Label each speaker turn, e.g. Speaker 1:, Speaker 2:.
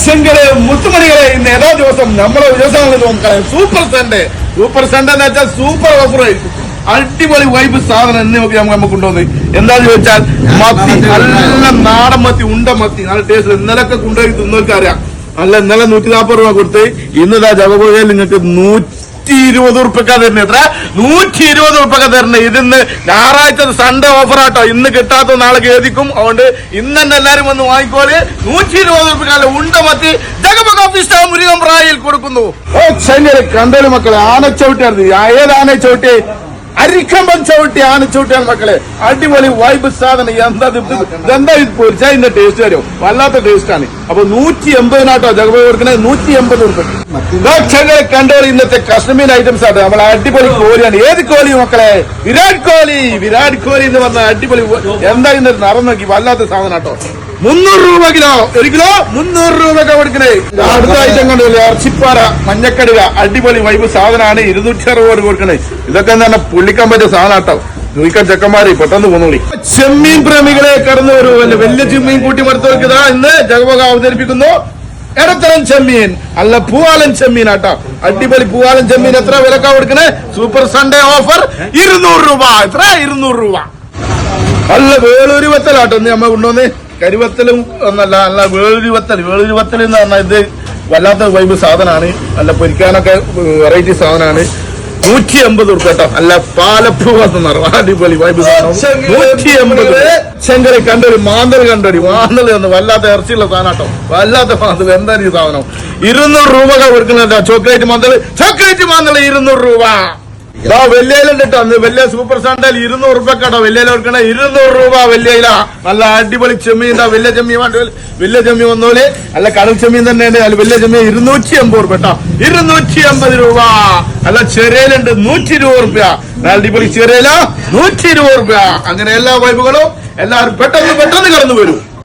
Speaker 1: ചെങ്കല് മുത്തുമണികളെ ഇന്ന് ഏതാ ദിവസം നമ്മളെ ദിവസങ്ങളിൽ നോക്കാം. സൂപ്പർ സൺഡേ എന്ന് വെച്ചാൽ സൂപ്പർ ഓഫർ ആയിരിക്കും. അടിപൊളി വൈബ് സാധനം എന്ന് നോക്കി നമുക്ക് കൊണ്ടുവന്നത് എന്താന്ന് ചോദിച്ചാൽ മത്തി, നല്ല നാടൻ മത്തി, ഉണ്ട മത്തി, നല്ല ടേസ്റ്റ്. ഇന്നലൊക്കെ കൊണ്ടുപോയി തിന്നവർക്ക് അറിയാം. നല്ല ഇന്നലെ 140 രൂപ കൊടുത്ത് ഇന്നതാ ജഗപോകയിൽ നിങ്ങൾക്ക് 120 ഉറുപ്പിക തരുന്നത്. എത്ര? 120 ഉറുപ്പിക തരുന്നത്. ഇതിന്ന് ഞായറാഴ്ച സൺഡേ ഓഫർ ആട്ടോ. ഇന്ന് കിട്ടാത്ത നാളെ കേതിക്കും. അതുകൊണ്ട് ഇന്ന് തന്നെ എല്ലാരും വന്ന് വാങ്ങിക്കോളി. 120 ഉറുപ്പിക ഉണ്ട മത്തി ജഗപക ഓഫീസ് മുരുകൻ പ്രായിൽ കൊടുക്കുന്നു. ചെങ്ങല് കണ്ടോളി മക്കളെ, ആനച്ചവിട്ടിയായിരുന്നു. ഏത് ആനച്ചവിട്ടി? അരിക്കമ്പൻ ചവിട്ടി ആനച്ചവിട്ടിയാണ് മക്കളെ. അടിപൊളി വൈബ് സാധനം. എന്താ പൊരിച്ചാ ഇതിന്റെ ടേസ്റ്റ് വരും. വല്ലാത്ത ടേസ്റ്റ് ആണ്. അപ്പൊ 180 ജഗപ കൊടുക്കണേ. 180 ഉറുപ്പിക കണ്ടോളി. ഇന്നത്തെ കശ്മീർ ഐറ്റംസ് ആട്ടോ. നമ്മളെ അടിപൊളി കോഴിയാണ്. ഏത് കോഴി മക്കളെ? വിരാട് കോഹ്ലി എന്ന് പറഞ്ഞ അടിപൊളി. എന്താ ഇന്നത്തെ നിറം നോക്കി, വല്ലാത്ത സാധനം ആട്ടോ. 300 രൂപ കിലോ. 1 കിലോ 300 രൂപ കൊടുക്കണേ. അടുത്ത ഐറ്റം കണ്ടില്ലേ? ഇറച്ചിപ്പാറ, മഞ്ഞക്കടുക, അടിപൊളി വൈബ് സാധനമാണ്. 260 കൊടുക്കണേ. ഇതൊക്കെ എന്താണ് പുള്ളിക്കാൻ പറ്റിയ സാധനം കേട്ടോ. ചോദിക്കാൻ ചെക്കന്മാര് പെട്ടെന്ന് പോന്നോളി. ചെമ്മീൻ പ്രേമികളെ കടന്നു വരുമല്ലോ. വലിയ ചെമ്മീൻ കൂട്ടി മറുത്തവർക്ക് ഇതാ ഇന്ന് ജഗപക അവതരിപ്പിക്കുന്നു ഇടത്തരം ചെമ്മീൻ. അല്ല പൂവാലൻ ചെമ്മീൻ ആട്ടോ. അടിപൊളി പൂവാലൻ ചെമ്മീൻ. എത്ര വിലക്കാ കൊടുക്കണേ? സൂപ്പർ സൺഡേ ഓഫർ 200 രൂപ. എത്ര? 200 രൂപ. അല്ല വേളൂരി വത്തലാട്ടോ ഇന്ന് നമ്മൾ കൊണ്ടുവന്നേ. കരിവത്തലും ഒന്നല്ല, നല്ല വേളൂരി വത്തൽ എന്ന് പറഞ്ഞാൽ ഇത് വല്ലാത്ത വൈബ് സാധനമാണ്. നല്ല പൊരിക്കാനൊക്കെ വെറൈറ്റി സാധനമാണ്. 180 ഉറുപ്പ കേട്ടോ. അല്ല പാലപ്പൂവ അടിപൊളി വൈബ് സാധനം. 180. ചെങ്കല് കണ്ടൊരു മാന്തൽ വന്ന് വല്ലാത്ത ഇറച്ചിയുള്ള സാധനം കേട്ടോ. വല്ലാത്ത മാന്തൽ. എന്താണ് ഈ സാധനം? 200 രൂപ കൊടുക്കുന്നുണ്ടോ. ചോക്ലേറ്റ് മാന്തൽ 200 രൂപ. വെല്ലയിലുണ്ട് കേട്ടോ. അന്ന് വലിയ സൂപ്പർ സൺഡേയിൽ 200 ഉറുപ്പ കേട്ടോ. വെല്ലയില കൊടുക്കണേ. 200 രൂപ വെല്ലയില. നല്ല അടിപൊളി ചെമ്മീൻ. വലിയ ചെമ്മീൻ വലിയ ചെമ്മീൻ വന്നോലെ. അല്ല കടൽ ചെമ്മീൻ തന്നെയാണ്. അല്ല വലിയ ചെമ്മീൻ 280 ഉറുപ്പ കേട്ടോ. 280 രൂപ. അല്ല ചെറിയലുണ്ട് 120 ഉറുപ്പ. അടിപൊളി ചെറിയല 120 ഉറുപ്പ. അങ്ങനെ എല്ലാ വൈബുകളും എല്ലാവരും പെട്ടെന്ന് കടന്നു വരും.